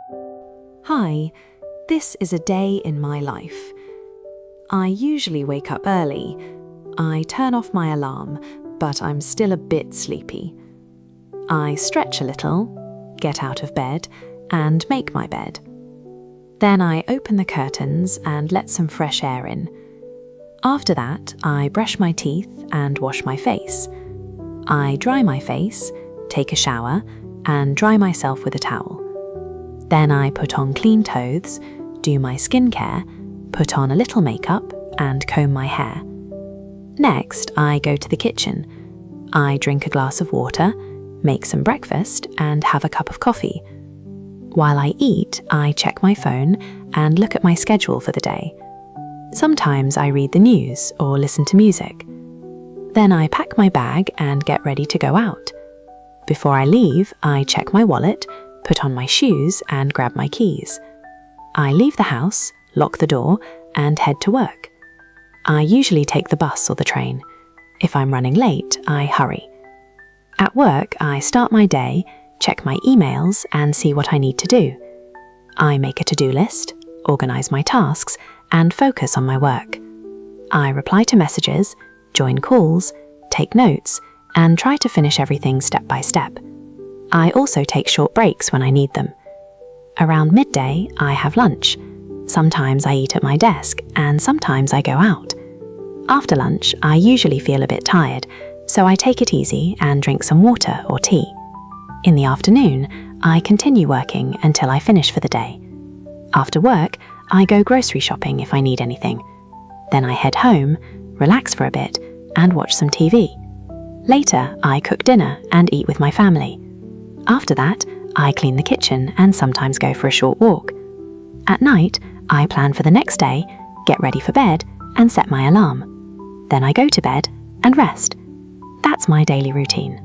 Hi, this is a day in my life. I usually wake up early. I turn off my alarm, but I'm still a bit sleepy. I stretch a little, get out of bed, and make my bed. Then I open the curtains and let some fresh air in. After that, I brush my teeth and wash my face. I dry my face, take a shower, and dry myself with a towel. Then I put on clean clothes, do my skincare, put on a little makeup, and comb my hair. Next, I go to the kitchen. I drink a glass of water, make some breakfast, and have a cup of coffee. While I eat, I check my phone and look at my schedule for the day. Sometimes I read the news or listen to music. Then I pack my bag and get ready to go out. Before I leave, I check my wallet, put on my shoes, and grab my keys. I leave the house, lock the door, and head to work. I usually take the bus or the train. If I'm running late, I hurry. At work, I start my day, check my emails, and see what I need to do. I make a to-do list, organize my tasks, and focus on my work. I reply to messages, join calls, take notes, and try to finish everything step by step. I also take short breaks when I need them. Around midday, I have lunch. Sometimes I eat at my desk, and sometimes I go out. After lunch, I usually feel a bit tired, so I take it easy and drink some water or tea. In the afternoon, I continue working until I finish for the day. After work, I go grocery shopping if I need anything. Then I head home, relax for a bit, and watch some TV. Later, I cook dinner and eat with my family. After that, I clean the kitchen and sometimes go for a short walk. At night, I plan for the next day, get ready for bed, and set my alarm. Then I go to bed and rest. That's my daily routine.